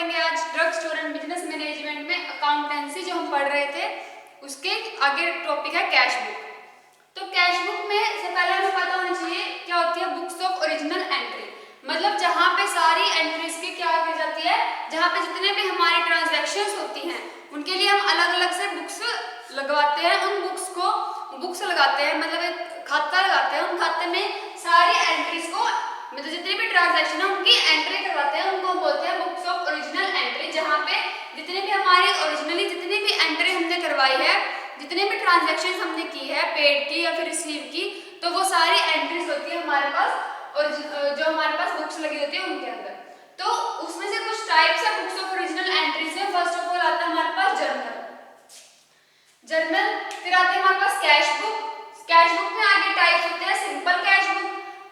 करेंगे आज drug store and business management में अकाउंटेंसी जो हम पढ़ रहे थे उसके आगे टॉपिक है कैश बुक। तो कैश बुक में से पहले हमें पता होना चाहिए क्या होती है बुक्स ऑफ ओरिजिनल एंट्री, मतलब जहाँ पे सारी एंट्रीज की क्या की जाती है, जहाँ पे जितने भी हमारी ट्रांजैक्शंस होती हैं उनके लिए हम अलग अलग से बुक्स लगवाते हैं। उन बुक्स लगाते हैं, मतलब एक खाता लगाते हैं, उन खाते में सारी एंट्रीज को, मतलब जितने भी ट्रांजैक्शन है उनकी एंट्री करवाते हैं, उनको बोलते हैं बुक्स ऑफ ओरिजिनल एंट्री। जहाँ पे जितने भी हमारी ओरिजिनली जितनी भी एंट्री हमने करवाई है, जितने भी ट्रांजैक्शन हमने की है पेड की या फिर रिसीव की, तो वो सारी एंट्रीज होती है हमारे पास और जो हमारे पास बुक्स लगी होती है उनके अंदर। तो उसमें से कुछ टाइप्स है बुक्स ऑफ ओरिजिनल एंट्रीज में। फर्स्ट ऑफ ऑल आता है हमारे पास जर्नल, फिर आते हैं हमारे पास कैश बुक। कैश बुक में आगे टाइप्स होते हैं सिंपल कैश बुक,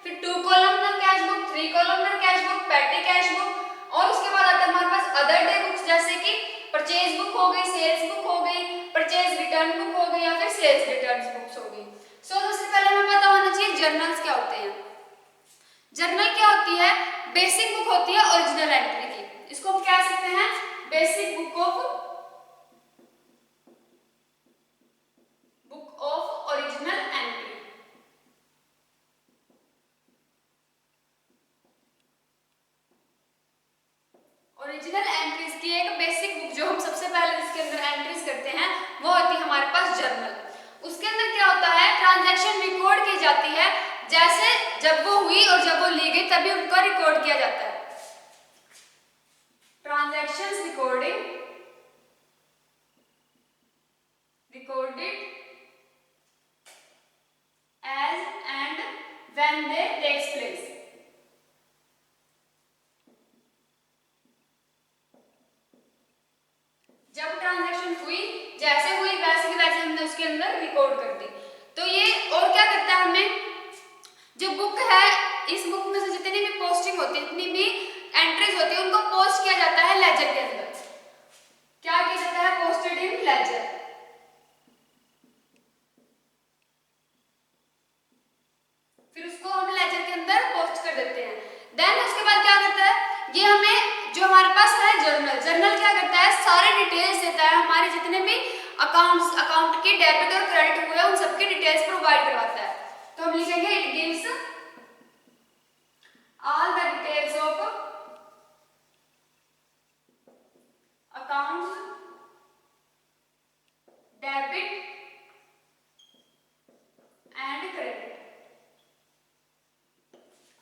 फिर 2 columnar cash book, 3 columnar cash book, petty cash book, और उसके बाद आता है हमारे पास अदर डे बुक्स, जैसे कि परचेज बुक हो गई, सेल्स बुक हो गई, परचेज रिटर्न बुक हो गई या फिर सेल्स रिटर्न बुक्स हो गई। सो सबसे पहले हमें पता होना चाहिए जर्नल्स क्या होते हैं। जर्नल क्या होती है? बेसिक बुक होती है ओरिजिनल एंट्री की। इसको हम कह सकते हैं basic book of original entry. Original entries की एक बेसिक बुक जो हम सबसे पहले इसके अंदर एंट्रीज करते हैं वो होती है हमारे पास जर्नल। उसके अंदर क्या होता है, ट्रांजैक्शन रिकॉर्ड की जाती है, जैसे जब वो हुई और जब वो ली गई तभी उनका रिकॉर्ड किया जाता है। Transactions recorded as and when they takes place। जब ट्रांजैक्शन हुई, जैसे हुई वैसे की वैसे हमने उसके अंदर रिकॉर्ड कर दी। तो ये और क्या करता है, हमें जो बुक है इस बुक में से जितनी भी पोस्टिंग होती है, जितनी भी एंट्रीज होती है उनको पोस्ट किया जाता है लेजर के अंदर। क्या किया जाता है? Posted in ledger. फिर उसको हम लेजर के अंदर पोस्ट कर देते हैं। देन उसके बाद क्या करता है, ये हमें जो हमारे पास है जर्नल क्या करता है, सारे डिटेल्स देता है, हमारे जितने भी अकाउंट के डेबिट और क्रेडिट हुए उन सबकी डिटेल्स प्रोवाइड करवाता है। तो हम लिखेंगे it gives all the details of accounts debit and credit.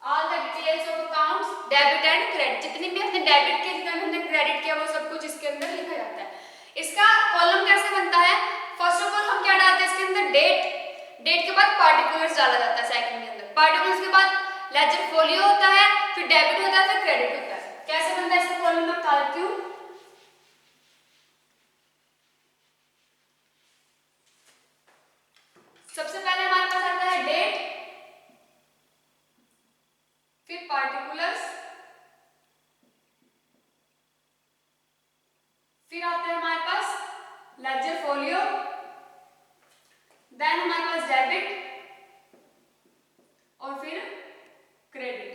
All the details of accounts debit and credit, जितनी भी हमने डेबिट किया जितना हमने क्रेडिट किया वो सब कुछ इसके अंदर लिखा जाता है। इसका कॉलम कैसे बनता है? फर्स्ट ऑफ ऑल हम क्या डालते हैं इसके अंदर? डेट के बाद पार्टिकुलर्स डाला जाता है सेकंड के अंदर। पार्टिकुलर्स के बाद लेजर फोलियो होता है, फिर डेबिट होता है, फिर क्रेडिट होता है। कैसे बनता है इसका कॉलम मैं बता देती हूँ। सबसे पहले हमारे पास आता है डेट, फिर पार्टिकुलर्स, फिर आता है हमारे पास लेजर फोलियो, देन हमारे पास डेबिट और फिर क्रेडिट।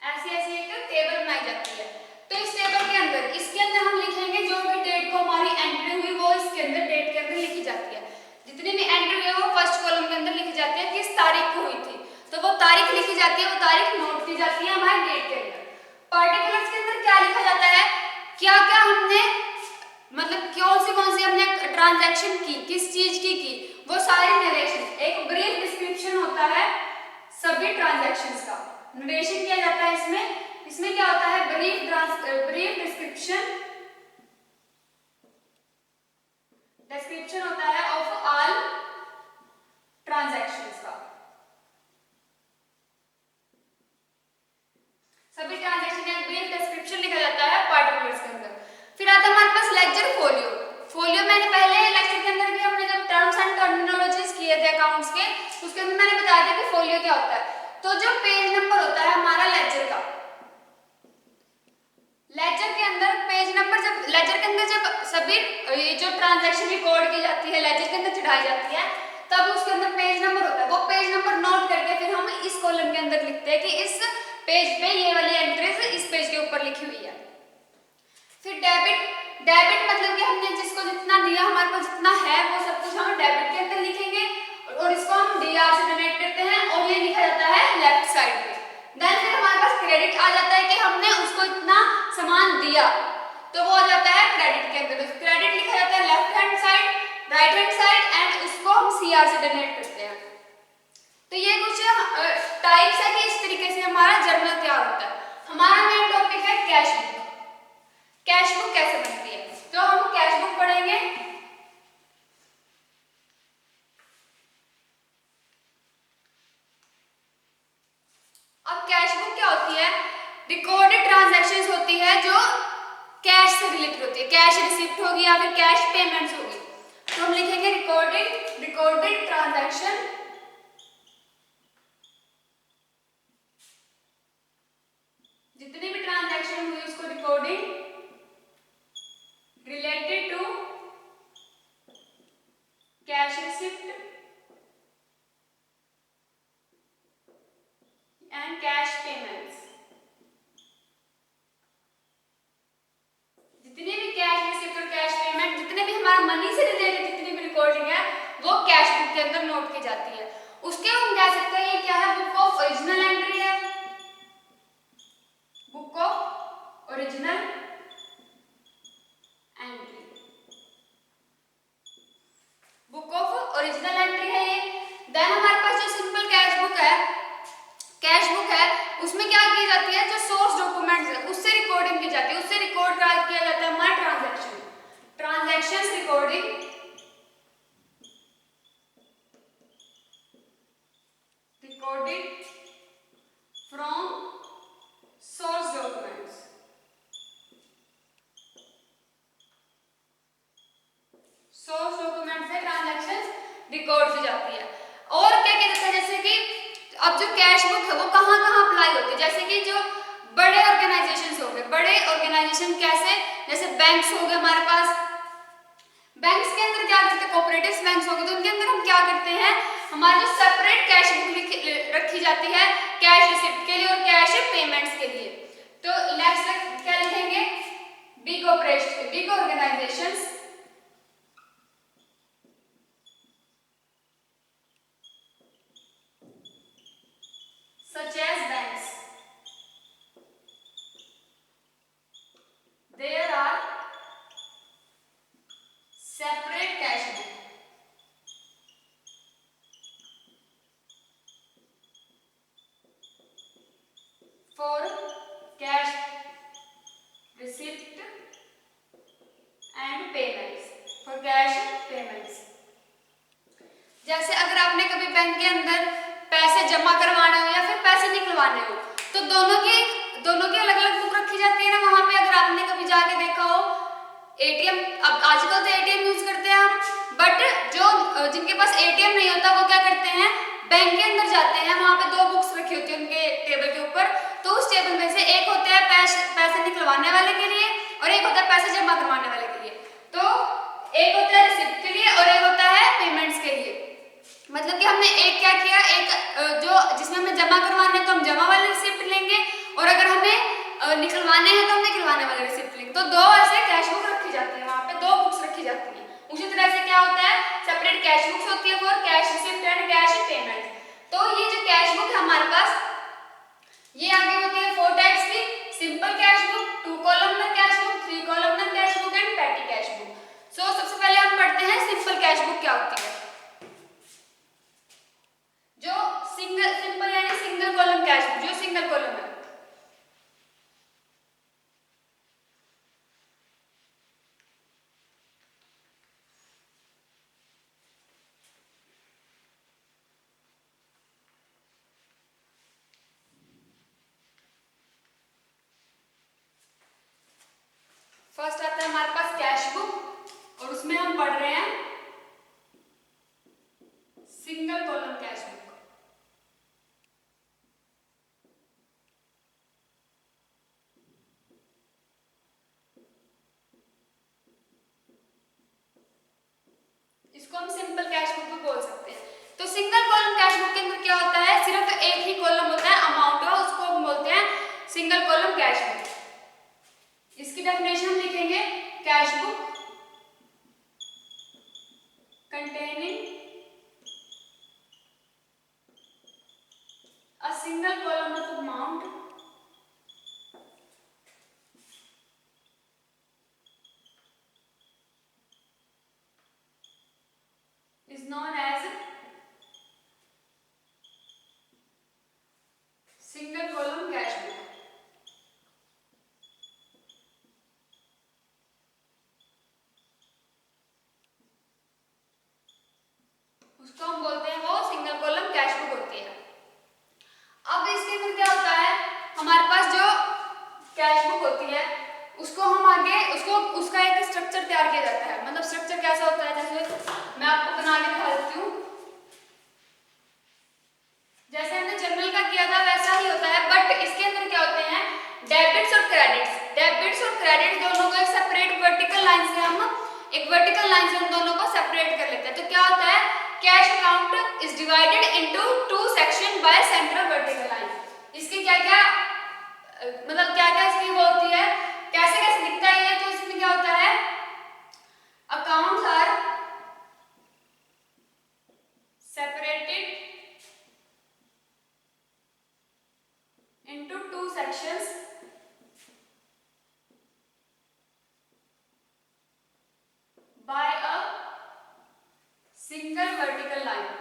ऐसी ऐसी एक टेबल बनाई जाती है। तो इस टेबल के अंदर इसके अंदर हम लिखेंगे जो भी डेट को हमारी एंट्री हुई वो इसके अंदर डेट के अंदर लिखी जाती है। जितनी भी एंट्री हुई है वो फर्स्ट कॉलम के अंदर लिखी जाती है, किस तारीख को हुई थी तो वो तारीख लिखी जाती है, वो तारीख नोट की जाती है हमारे डेट के अंदर। पार्टिकुलर्स के अंदर क्या लिखा जाता है, क्या क्या हमने, मतलब कौन सी हमने ट्रांजैक्शन की, किस चीज की वो सारे नरेशन, एक ब्रीफ डिस्क्रिप्शन होता है सभी ट्रांजैक्शंस का नरेशन किया जाता है। इसमें क्या होता है, ब्रीफ डिस्क्रिप्शन होता है ऑफ ऑल ट्रांजैक्शंस का, सभी ट्रांजैक्शन का ब्रीफ डिस्क्रिप्शन लिखा जाता है पार्टिकुलर्स के अंदर। फिर आता है हमारे पास लेजर फोलियो मैंने पहले लेक्चर के अंदर भी हमने जब टर्म्स एंड टर्मिनोलॉजीज किए थे अकाउंट्स के, उसके अंदर मैंने बताया था कि फोलियो क्या होता है। तो जो पेज नंबर होता है हमारा लेजर का, लेजर के अंदर पेज नंबर, जब लेजर के अंदर जब सभी ये जो ट्रांजैक्शन रिकॉर्ड की जाती है लेजर के अंदर चढ़ाई जाती है, तब उसके अंदर पास जितना है वो सब कुछ हम डेबिट के अंदर लिखेंगे और इसको हम डीआर से डोनेट करते हैं और ये लिखा जाता है लेफ्ट साइड पे। देन फिर हमारे पास क्रेडिट आ जाता है कि हमने उसको इतना सामान दिया, तो वो आ जाता है क्रेडिट के अंदर। तो क्रेडिट लिखा जाता है left hand side, right hand side and उसको हम सीआर से डोनेट करते हैं। तो ये कुछ टाइप्स है कि इस तरीके से हमारा जर्नल तैयार होता है। हमारा मेन टॉपिक है कैश बुक। कैश बुक कैसे बनती है, तो हम कैश बुक पढ़ेंगे। अब कैश बुक क्या होती है? रिकॉर्डेड ट्रांजैक्शंस होती है जो कैश से रिलेटेड होती है, कैश रिसिप्ट होगी या फिर कैश पेमेंट्स होगी। तो हम लिखेंगे रिकॉर्डेड ट्रांजैक्शन, जितनी भी ट्रांजैक्शन हुई उसको recording related to cash receipt and cash payments. जितनी भी कैश रिसिप्ट और कैश पेमेंट, जितने भी हमारा मनी से रिलेटेड जितनी भी रिकॉर्डिंग है वो कैश बुक के अंदर नोट की जाती है। उसके हम कह सकते हैं ये क्या है? बुक ऑफ ओरिजिनल एंट्री है, book of original entry, book of original entry है ये। देन हमारे पास जो सिंपल कैश बुक है उसमें क्या की जाती है? जो सोर्स डॉक्यूमेंट्स है उससे रिकॉर्डिंग की जाती है, उससे रिकॉर्ड किया जाता है हमारा transactions recording, recorded from source documents. Source document से ट्रांजैक्शंस रिकॉर्ड की जाती है। और क्या किया जाता है? जैसे कि अब जो कैश बुक है वो कहाँ कहाँ अप्लाई होती है? जैसे कि जो बड़े ऑर्गेनाइजेशंस हो गए, बड़े ऑर्गेनाइजेशन कैसे? जैसे बैंक्स हो गए हमारे पास, बैंक्स के अंदर क्या करते हैं? कोऑपरेटिव बैंक्स हो गए, तो उनके अंदर हम क्या करते हैं? हमारी जो सेपरेट कैश बुक रखी जाती है कैश रिसिप्ट के लिए और कैश पेमेंट्स के लिए। तो नेक्स्ट क्या लिखेंगे? Big organisations such as banks, there are separate cash book for cash receipt and payments, for cash payments। जैसे अगर आपने कभी बैंक के अंदर पैसे जमा करवाने हो या फिर पैसे निकलवाने हो तो दोनों की अलग अलग बुक रखी जाती है ना। वहां पे अगर आपने कभी जाके देखा हो एटीएम, अब आजकल तो एटीएम यूज करते हैं हम, बट जो जिनके पास एटीएम नहीं होता वो क्या करते हैं? बैंक के अंदर जाते हैं, वहां पे दो बुक्स रखी होती है उनके टेबल के ऊपर। तो उस टेबल में से एक होता है पैसे निकलवाने वाले के लिए और एक होता है पैसे जमा करवाने वाले के लिए। तो एक होता है रिसिप्ट के लिए और एक होता है पेमेंट्स के लिए। मतलब कि हमने एक क्या किया, एक जो जिसमें हमें जमा करवाना है तो हम जमा वाले रिसिप्ट लेंगे और अगर हमें निकलवाने हैं तो हम निकलवाने वाले रिसिप्ट लेंगे। तो दो ऐसे कैश बुक रखी जाती है, वहां पे दो बुक्स रखी जाती है। उसी तरह से क्या होता है? सेपरेट कैश बुक्स होती है for cash receipt and cash payment. तो ये जो कैश बुक है हमारे पास, ये आगे होती है 4 टाइप्स की: simple cash book, 2 columnar cash book, 3 columnar cash book and petty cash book. So सबसे पहले हम पढ़ते हैं सिंपल कैश बुक क्या होती है। जो सिंपल यानी सिंगल कॉलम कैश बुक, जो सिंगल कॉलम है। फर्स्ट आता है हमारे पास कैश बुक और उसमें हम पढ़ रहे हैं सिंगल कॉलम कैश बुक। इसको हम सिंपल कैश बुक भी बोल सकते हैं। तो सिंगल कॉलम कैश बुक के अंदर क्या होता है? सिर्फ एक ही कॉलम होता है अमाउंट का, उसको हम बोलते हैं सिंगल कॉलम कैश बुक। इसकी डेफिनेशन लिखेंगे: cash book containing a single column of amount is known as single column cash book. उसको हम बोलते हैं, वो सिंगल कॉलम कैश बुक होती है। अब इसके अंदर क्या होता है, हमारे पास जो कैश बुक होती है उसको हम आगे उसका एक स्ट्रक्चर तैयार किया जाता है। मतलब स्ट्रक्चर कैसा होता है, जैसे मैं आपको बना के दिखा देती हूँ। जैसे हमने जनरल का किया था वैसा ही होता है, बट इसके अंदर क्या होते हैं, डेबिट्स और क्रेडिट्स। डेबिट्स और क्रेडिट दोनों को एक सेपरेट वर्टिकल लाइन से हम एक वर्टिकल लाइन से उन दोनों को सेपरेट कर लेते हैं। तो क्या होता है, cash account is divided into two section by central vertical line. इसके क्या क्या मतलब क्या क्या इसकी वो होती है, कैसे कैसे दिखता है ये, तो इसमें क्या होता है, accounts are separated into two sections by a single vertical line.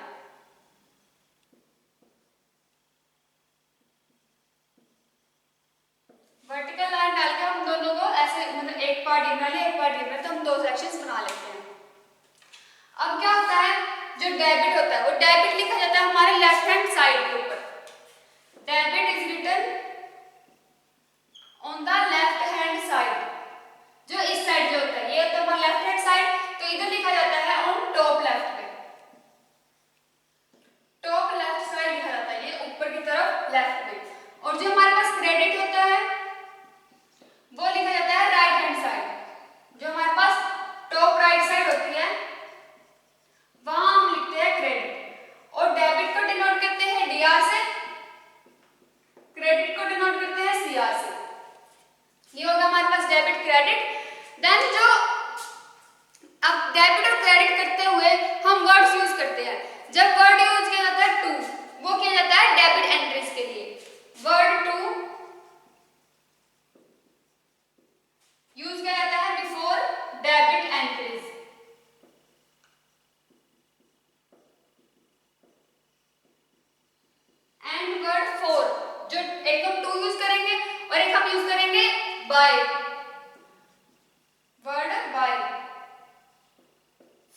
Vertical line डाल के हम दोनों को ऐसे मतलब एक पार्ट इधर एक पार्ट इधर, तो हम दो सेक्शंस बना लेते हैं। अब क्या होता है, जो डेबिट होता है वो डेबिट लिखा जाता है हमारे लेफ्ट हैंड साइड के ऊपर। Debit is written on the left hand side. जो इस साइड जो होता है, ये होता है हमारा लेफ्ट हैंड साइड, तो इधर लिखा जाता है ऑन टॉप लेफ्ट पे। टॉप लेफ्ट साइड लिखा जाता है, ये ऊपर की तरफ लेफ्ट पे। और जो हमारे पास क्रेडिट होता है वो लिखा जाता है राइट हैंड साइड। जो हमारे पास टॉप राइट साइड होती है वहां हम लिखते हैं क्रेडिट। और डेबिट को डिनोट करते हैं डीआर से, क्रेडिट को डिनोट करते हैं सीआर से। ये होगा हमारे पास डेबिट क्रेडिट। देन जो अब डेबिट और क्रेडिट करते हुए हम वर्ड्स यूज करते हैं। जब वर्ड यूज किया जाता है टू, वो किया जाता है डेबिट एंट्रीज के लिए। वर्ड टू यूज किया जाता है before debit entries. And word four, जो एक हम टू यूज करेंगे और एक हम यूज करेंगे बाय, वर्ड बाय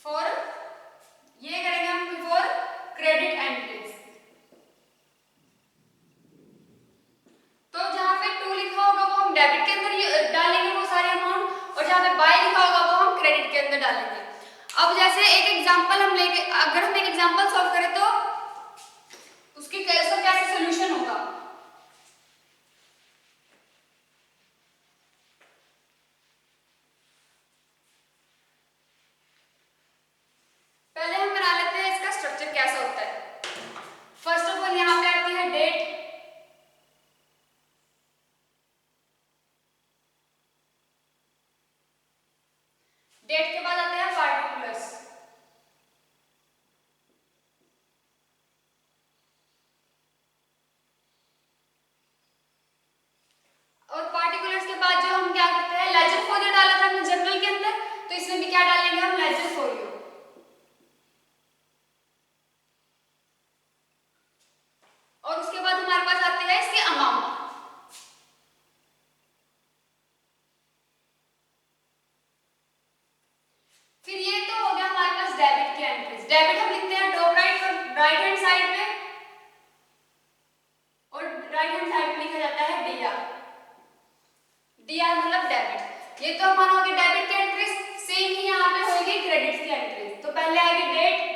फॉर, ये करेंगे हम बिफोर क्रेडिट एंट्रीज। तो जहां पे टू लिखा होगा वो हम डेबिट के अंदर डालेंगे वो सारे अमाउंट, और जहां पे बाय लिखा होगा वो हम क्रेडिट के अंदर डालेंगे। अब जैसे एक एग्जांपल हम लेके, अगर हम एक एग्जांपल सॉल्व करें तो उसकी कैसे सॉल्यूशन होगा। पहले हम बना लेते हैं इसका स्ट्रक्चर कैसा होता है। फर्स्ट ऑफ ऑल यहाँ पे आती है डेट, डेट के बाद आते हैं पार्टिकुलर्स, और पार्टिकुलर्स के बाद जो हम क्या करते हैं, लेजर फोलियो डाला था हमने जर्नल के अंदर, तो इसमें भी क्या डालेंगे हम, लेजर फोलियो। और उसके बाद हमारे पास आते हैं इसके अमाउंट। फिर ये तो हो गया हमारे पास डेबिट की एंट्रीज। डेबिट हम लिखते हैं टॉप राइट और राइट हैंड साइड पे, और राइट हैंड साइड पे लिखा जाता है डीआर। डीआर मतलब डेबिट। ये तो हमारा हो गया डेबिट की एंट्रीज। सेम ही यहाँ पे होगी क्रेडिट की एंट्रीज। तो पहले आएगी डेट,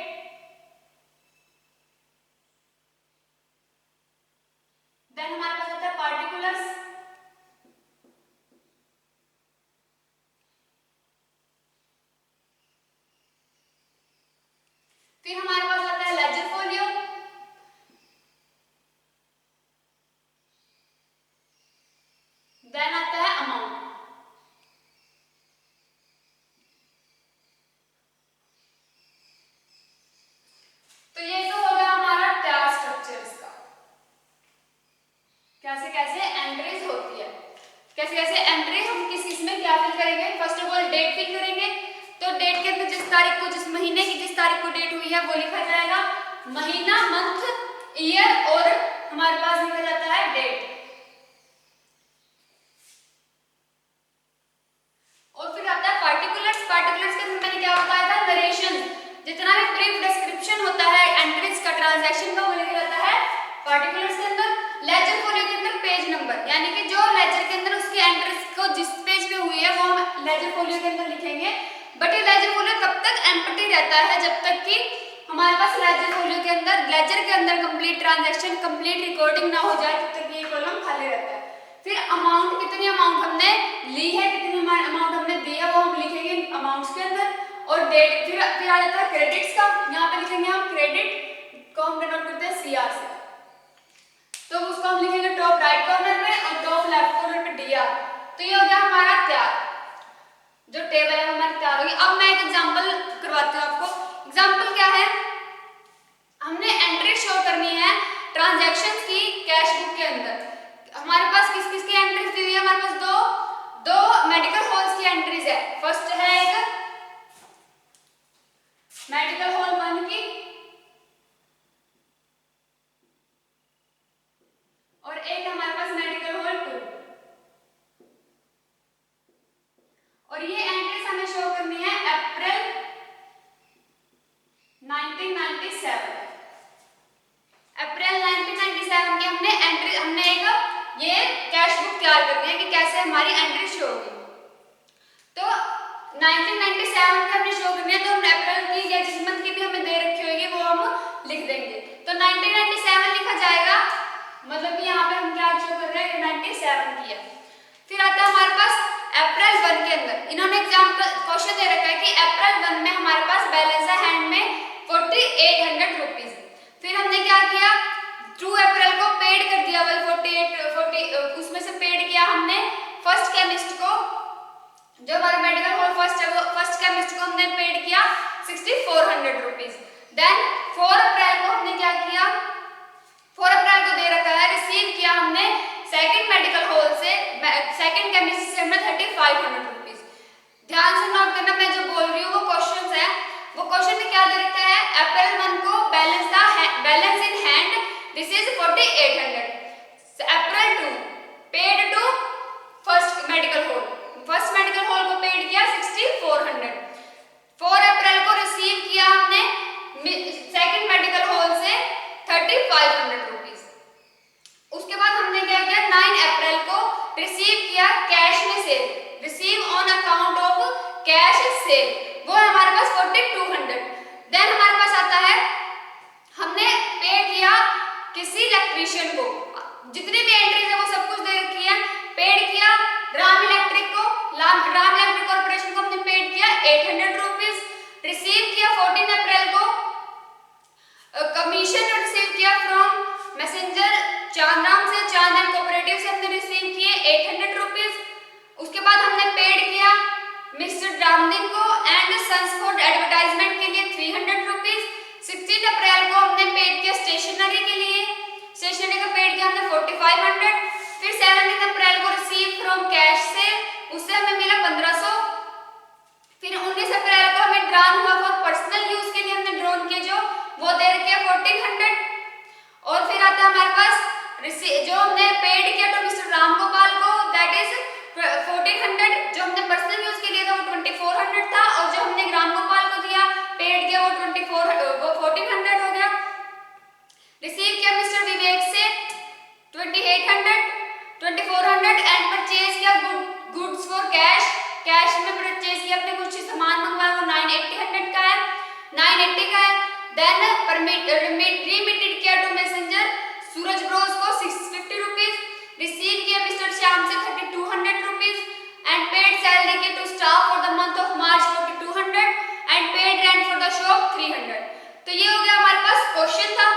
देन हमारे पास आता है पार्टिकुलर्स, फिर हमारे पास आता है लेजर फोलियो, देन आता है अमाउंट। है वो लिखा जाएगा, महीना, मंथ, ईयर और हमारे पास लिखा जाता है डेट। और फिर आता है पार्टिकुलर्स। पार्टिकुलर्स के अंदर मैंने क्या बताया था, नरेशन, जितना भी ब्रीफ डिस्क्रिप्शन होता है एंट्रीज का, ट्रांजैक्शन का, वो लिखा जाता है पार्टिकुलर्स के अंदर। लेजर फोलियो के अंदर पेज नंबर, यानी कि जो लेजर के अंदर उसकी एंट्रीज को जिस पेज पे हुई है वो हम लेजर फोलियो के अंदर लिखेंगे। बट ये लेजर फोलियो कब तक एम्प्टी रहता है, जब तक कि हमारे पास लेजर फोलियो के अंदर, लेजर के अंदर कंप्लीट ट्रांजैक्शन, कंप्लीट रिकॉर्डिंग ना हो जाए, तब तक ये कॉलम खाली रहता है। फिर अमाउंट, कितनी अमाउंट हमने ली है, कितनी अमाउंट हमने दी है, वो हम लिखेंगे अमाउंट्स के अंदर। और डेट, फिर आ जाता है क्रेडिट्स का, यहाँ पे लिखेंगे हम क्रेडिट को हम डिनोट करते हैं सीआर से, तो उसको हम लिखेंगे टॉप राइट कॉर्नर में और टॉप लेफ्ट कॉर्नर पे डीआर। तो ये हो गया हमारा तैयार, जो टेबल है हमारी तैयार होगी। अब मैं एक एग्जांपल करवाती हूँ आपको। एग्जांपल क्या है, हमने एंट्री शो करनी है ट्रांजैक्शंस की कैश बुक के अंदर। हमारे पास किस किस की एंट्रीज दी हुई है, हमारे पास दो मेडिकल हॉल्स की एंट्रीज है। फर्स्ट है एक मेडिकल हॉल 1 की और एक हमारे पास मेडिकल हॉल 2, और ये एंट्रीज हमें शो करनी है अप्रैल 1997। अप्रैल 1997 की हमने एक ये कैश बुक तैयार करनी है कि कैसे हमारी एंट्री शो होगी। तो 1997 की हमने शो करनी है, तो हमने अप्रैल की या जिस मंथ की भी हमें दे रखी होगी वो हम लिख देंगे। तो 1997 लिखा जाएगा, मतलब कि यहाँ पे हम क्या शो कर रहे हैं, 97 की है। फिर आता है हमारे पास अप्रैल 1 के अंदर, इन्होंने एग्जाम्पल क्वेश्चन दे रखा है कि अप्रैल 1 में हमारे पास बैलेंस है हैंड में 4800 रुपीज। फिर हमने क्या किया, ट्रू अप्रैल को पेड कर दिया, 40 उसमें से पेड किया हमने फर्स्ट केमिस्ट को, जो हमारा मेडिकल हॉल फर्स्ट है वो फर्स्ट केमिस्ट को हमने पेड किया 6400 रुपीज। देन 4 अप्रैल को हमने क्या किया, 4 अप्रैल को दे रखा है, रिसीव किया हमने सेकंड मेडिकल हॉल से, सेकंड केमिस्ट से हमने 3500 रुपीज। ध्यान से नोट करना, मैं जो बोल रही हूँ वो क्वेश्चंस है, वो क्वेश्चन में क्या दे रखा है, अप्रैल 1 को balance in hand this is 4800, April 2 paid to first medical hall, first medical hall को पेड किया 6400। 4 अप्रैल को रिसीव किया हमने सेकंड मेडिकल हॉल से 3500 रुपीज। उसके बाद हमने क्या किया, 9 अप्रैल को रिसीव किया कैश में sale, receive on account of cash sale, वो हमारे पास 4200। देन हमारे पास आता है, हमने पे किया किसी इलेक्ट्रीशियन को, जितनी भी एंट्रीज है वो सब कुछ दे रखी है, पेड किया राम इलेक्ट्रिक को, राम इलेक्ट्रिक कॉर्पोरेशन को हमने पेड किया 800 रुपीज। रिसीव किया 14 अप्रैल को कमीशन रिसीव किया फ्रॉम मैसेंजर चांदराम से, चांद एंड कोऑपरेटिव से हमने रिसीव किए 800 रुपीज। उसके बाद हमने पेड किया मिस्टर रामदीन को एंड सन्स को एडवर्टाइजमेंट के लिए 300 रुपीज। 16 अप्रैल को हमने पेड किया स्टेशनरी के लिए, स्टेशनरी का पेड किया हमने 4500। फिर 17 अप्रैल को रिसीव फ्रॉम कैश से, उससे हमें मिला 1500। फिर 19 अप्रैल को हमें ड्रॉन हुआ फॉर पर्सनल यूज के लिए, हमने ड्रोन के जो वो दे रखे 1400। और फिर आता है हमारे पास जो हमने पेड किया तो मिस्टर राम गोपाल को, दैट इज 1400। जो हमने पर्सनल यूज के लिए था वो 2400 था, और जो हमने राम गोपाल को दिया पेड किया वो 1400 हो गया। रिसीव किया मिस्टर विवेक से 2800, 2400 एंड परचेज किया गुड्स फॉर कैश, कैश में परचेज किया, अपने कुछ सामान मंगवाया वो 980 का है, 980 का है। देन रिमिटेड किया टू मैसेंजर सूरज ब्रोस को 650 रुपीज। रिसीव किया मिस्टर श्याम से 3200 रुपीज एंड पेड सैलरी के to staff for the month of March 4200 and paid rent for the shop 300। तो ये हो गया हमारे पास क्वेश्चन था।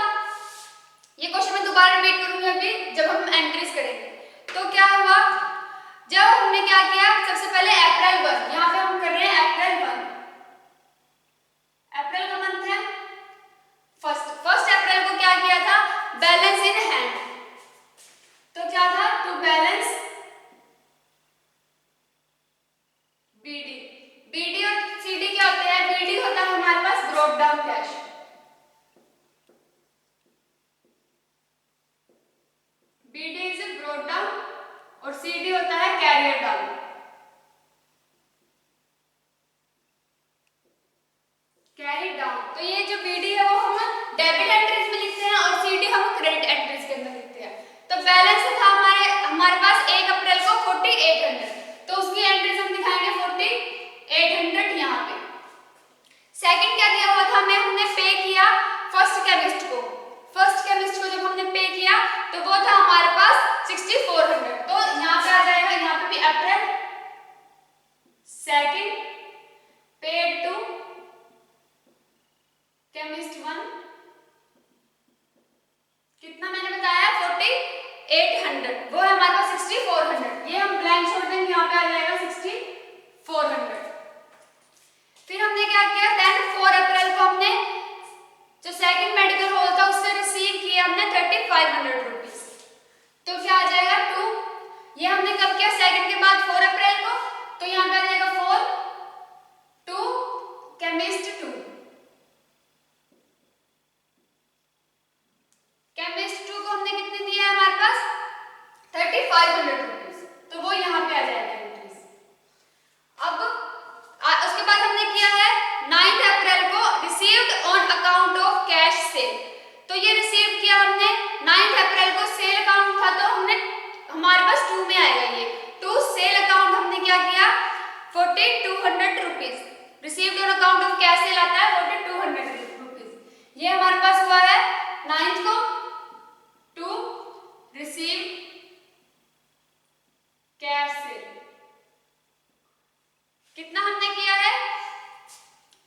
ये क्वेश्चन मैं दोबारा रिपीट करूंगी अभी जब हम एंट्रीज करेंगे। तो क्या हुआ, जब हमने क्या किया, सबसे पहले अप्रैल 1, यहाँ पे हम कर रहे हैं अप्रैल 1, अप्रैल का मंथ है फर्स्ट अप्रैल को क्या किया था, बैलेंस इन हैंड। तो क्या था, टू बैलेंस बीडी, बीडी और सीडी क्या होते हैं, बीडी होता है हमारे पास ब्रॉट डाउन कैश, कितना मैंने बताया 4800, वो है हमारे पास 6400। ये हम ब्लैंक छोड़ देंगे, यहाँ पे आ जाएगा 6400। फिर हमने क्या किया, देन 4 अप्रैल को हमने जो सेकंड मेडिकल हॉल था उससे रिसीव किया हमने 3500 रुपीज। तो क्या आ जाएगा 2, ये हमने कब किया, सेकंड के बाद 4 अप्रैल को, तो यहाँ पे आ जाएगा 4 2 केमिस्ट 2, केमिस्ट 2 को हमने कितने दिया है हमारे पास 3500 रुपीज, तो वो यहाँ पे आ जाएगा एंट्रीज। अब उसके बाद हमने किया है 9 अप्रैल को received on account of cash cell. तो ये रिसीव किया हमने 9 अप्रैल को, सेल अकाउंट था तो हमने हमारे पास 2 में आएगा, ये 2 सेल अकाउंट हमने क्या किया 4200 rupees. Received on account of cash cell आता है 4200 रुपीज। ये हमारे पास हुआ है 9th को, टू रिसीव कैश सेल। कितना हमने किया है,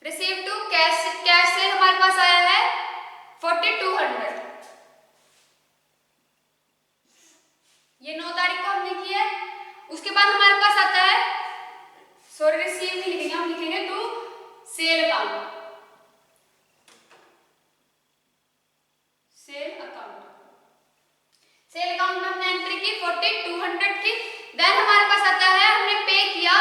रिसीव टू कैश सेल हमारे पास आया है 4200। ये 9 तारीख को हमने किया है। उसके बाद हमारे पास आता है, सॉरी रिसीव नहीं लिखेंगे, हम लिखेंगे to sale account, sale account. Sale account में हमने एंट्री की 4200 की। देन हमारे पास आता है, हमने पे किया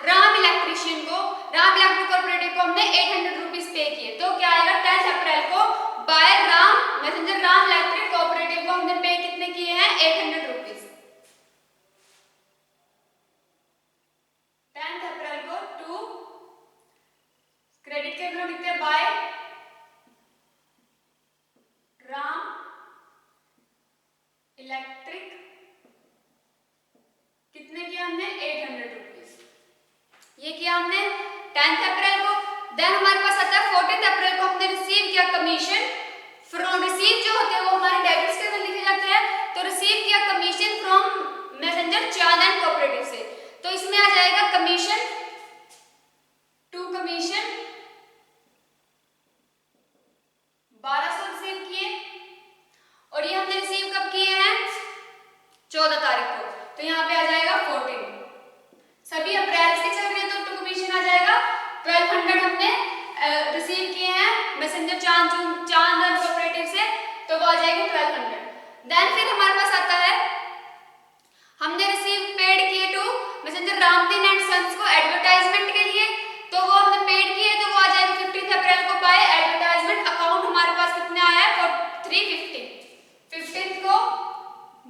राम इलेक्ट्रिशियन को, राम इलेक्ट्रिक कॉर्पोरेटिव को हमने 800 रुपीज पे किए। तो क्या आएगा 10 अप्रैल को by Ram messenger Ram electric corporative को हमने पे कितने किए हैं 800 रुपीज। 10 अप्रैल को टू क्रेडिट के अंदर लिखते हैं बाय राम इलेक्ट्रिक, कितने किया हमने 800 रुपीज। ये किया हमने 10 अप्रैल को। देन हमारे पास आता है 14 अप्रैल को हमने रिसीव किया कमीशन फ्रॉम, रिसीव जो होते हैं वो हमारे डेबिट्स के अंदर लिखे जाते हैं, तो रिसीव किया कमीशन फ्रॉम मैसेंजर चांद एंड कोऑपरेटिव से। तो इसमें आ जाएगा कमीशन, टू कमीशन 1200 रिसीव किए, और ये हमने रिसीव कब किए हैं 14 तारीख को, तो यहाँ पे आ जाएगा 14। सभी अप्रैल से चल रहे हैं तो टू कमीशन आ जाएगा 1200 हमने रिसीव किए हैं मैसेंजर चांद एंड कोऑपरेटिव से, तो वो आ जाएगी 1200। देन फिर हमारे पास आता है, हमने रिसीव पेड किए to messenger Ramdeen and sons को एडवर्टाइजमेंट के लिए, तो वो हमने पेड किए, तो वो आ जाएगा 15 अप्रैल को बाय एडवर्टाइजमेंट अकाउंट। हमारे पास कितने आया है 350, 15 को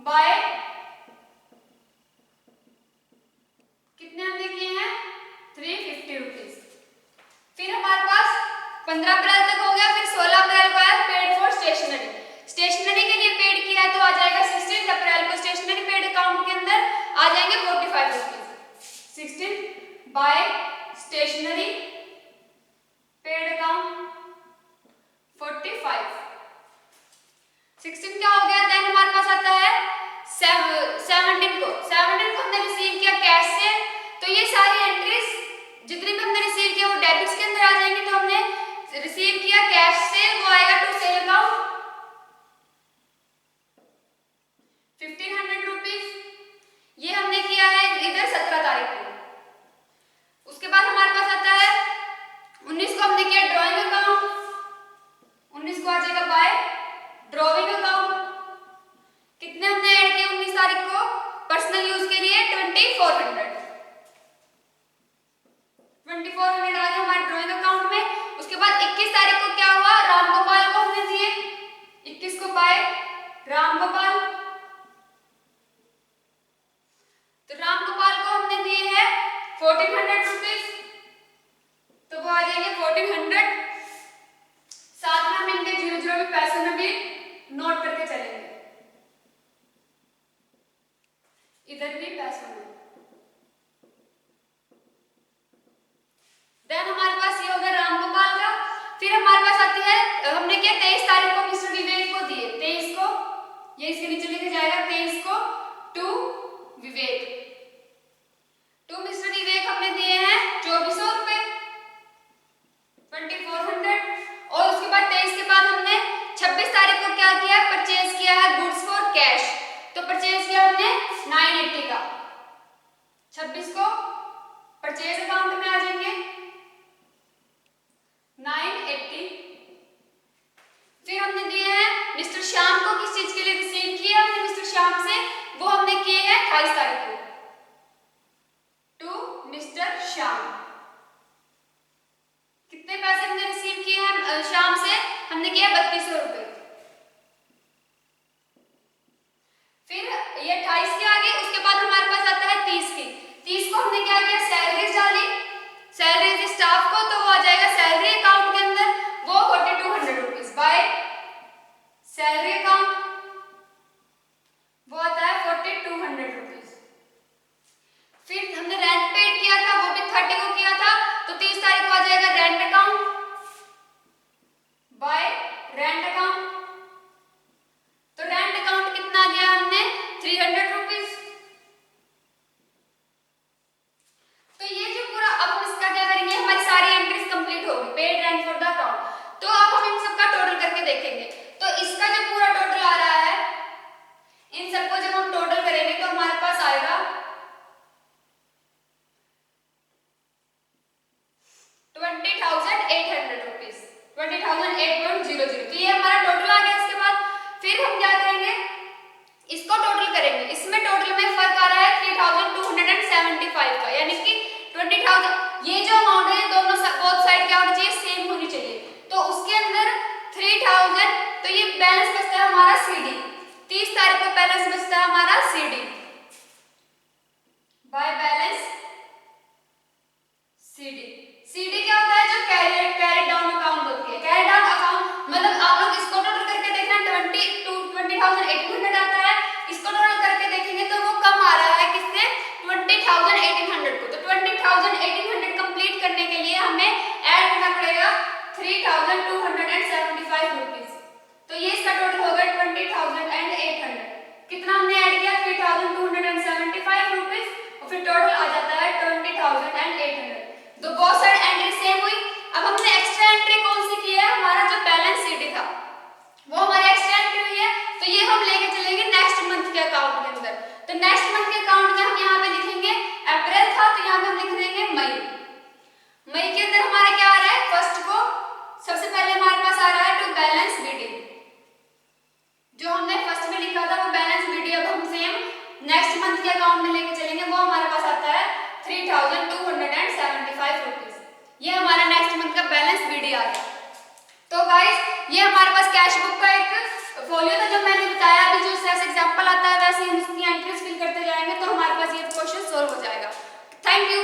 बाय कितने हमने किए हैं 350 रुपीज। फिर हमारे पास 15 अप्रैल तक हो गया। फिर 16 अप्रैल को आया पेड फॉर स्टेशनरी, स्टेशनरी के लिए पेड किया है, तो आ जाएगा 16 अप्रैल को स्टेशनरी पेड अकाउंट के अंदर आ जाएंगे 45 rupees. 16 by stationery paid account 45। 16 क्या हो गया, देन हमारे पास आता है 17 को हमने रिसीव किया कैश से, तो ये सारी एंट्रीज जितनी भी हमने रिसीव किया वो डेबिट्स के अंदर आ जाएंगे। तो हमने रिसीव किया कैश से, वो आएगा टू सेल अकाउंट 1500 रुपीज। ये हमने किया है इधर 17 तारीख को। उसके बाद हमारे पास आता है 19 को हमने किया ड्राइंग अकाउंट, 19 को आ जाएगा बाय ड्राइंग अकाउंट। कितने हमने ऐड किए 19 तारीख को पर्सनल यूज के लिए 2400 आ गया हमारे ड्राइंग अकाउंट में। उसके बाद 21 तारीख को क्या हुआ, रामगोपाल को हमने दिए 21 को बाय रामगोपाल, तो रामगोपाल को हमने दिए हैं 1400 रुपीज, तो वो आ जाएंगे 1400। साथ में हम इनके 00 भी पैसे में भी नोट करके चलेंगे, इधर भी पैसों में। देन हमारे पास ये हो गया रामगोपाल का। फिर हमारे पास आती है, हमने क्या 23 तारीख को मिस्टर विवेक को दिए, 23 को ये इसके नीचे लिखा जाएगा 23 को टू विवेक, टू मिस्टर विवेक हमने दिए हैं 2400 रुपए 2400। और उसके बाद 23 के बाद कैश। तो परचेज किया हमने 980 का, 26 को परचेज अकाउंट में आ जाएंगे 980। फिर हमने दिए हैं मिस्टर श्याम को, किस चीज के लिए रिसीव किया हमने मिस्टर श्याम से, वो हमने किए हैं 28 तारीख को, टू मिस्टर श्याम। कितने पैसे हमने रिसीव किए हैं श्याम से, हमने किया 3200 रुपए। फिर ये 28 के आगे उसके बाद हमारे पास आता है 30 की। 30 को हमने क्या किया, सैलरीज डाली, सैलरीज स्टाफ को, तो वो आ जाएगा सैलरी अकाउंट के अंदर, वो 4200 रुपीज बाय सैलरी अकाउंट, वो आता है 4200 रुपीज। फिर हमने रेंट पेड किया था, वो भी 30 को किया था, तो 30 तारीख को आ जाएगा rent account by rent account. तो रेंट अकाउंट कितना दिया हमने 300 रुपीज। तो ये जो पूरा, अब हम इसका क्या करेंगे, हमारी सारी एंट्रीज कंप्लीट होगी, paid rent for the account. तो अब हम इन सबका टोटल करके देखेंगे। तो इसका जो पूरा टोटल आ रहा है, इन सबको जब हम टोटल करेंगे तो हमारे पास आएगा 20,800 रुपीज, 20,800। तो ये हमारा टोटल आ गया। इसके बाद फिर हम क्या करेंगे, इसको टोटल करेंगे। इसमें टोटल में फर्क आ रहा है 3,275 का, यानी कि 20,000, ये जो अमाउंट है दोनों बोथ साइड क्या होनी चाहिए, सेम होनी चाहिए। तो उसके अंदर 3000, तो ये बैलेंस बचता है हमारा सीडी, 30 तारीख को बैलेंस बचता है हमारा CD by balance CD. CD क्या होता है, जो कैरी डाउन अकाउंट होती है। कैरी डाउन अकाउंट मतलब आप लोग इसको टोटल करके देखना, 20,800 आता है, इसको टोटल करके देखेंगे तो वो कम आ रहा है किससे, 20,800 को। तो 20,800 कंप्लीट करने के लिए हमें ऐड करना पड़ेगा 3,275 रुपीज। तो ये इसका टोटल होगा 20,800। कितना हमने ऐड किया, 3,275 रुपीज, और फिर टोटल आ जाता है 20,800। तो बहुत सारी एंट्री सेम हुई। अब हमने एक्स्ट्रा एंट्री कौन सी की है, हमारा जो बैलेंस सीडी था वो हमारी एक्स्ट्रा एंट्री हुई है। तो ये हम लेके चलेंगे नेक्स्ट मंथ के अकाउंट के अंदर। तो नेक्स्ट मंथ के अकाउंट में हम यहाँ पे लिखेंगे, अप्रैल था तो यहाँ पे हम लिख देंगे मई। मई के अंदर हमारा क्या आ रहा है, फर्स्ट को सबसे पहले हमारे पास आ रहा है टू बैलेंस बीडी, जो हमने फर्स्ट में लिखा था वो बैलेंस बीडी अब हम सेम नेक्स्ट मंथ के अकाउंट में लेके चलेंगे। वो हमारे पास आता है 3,275 रुपीज। ये हमारा नेक्स्ट मंथ का बैलेंस बीडी आ गया। तो गाइस ये हमारे पास कैश बुक का एक फोलियो था, जो मैंने बताया अभी, जो जैसे एग्जांपल आता है वैसे हम उसकी एंट्रीज फिल करते जाएंगे तो हमारे पास ये क्वेश्चन सॉल्व हो जाएगा। Thank you.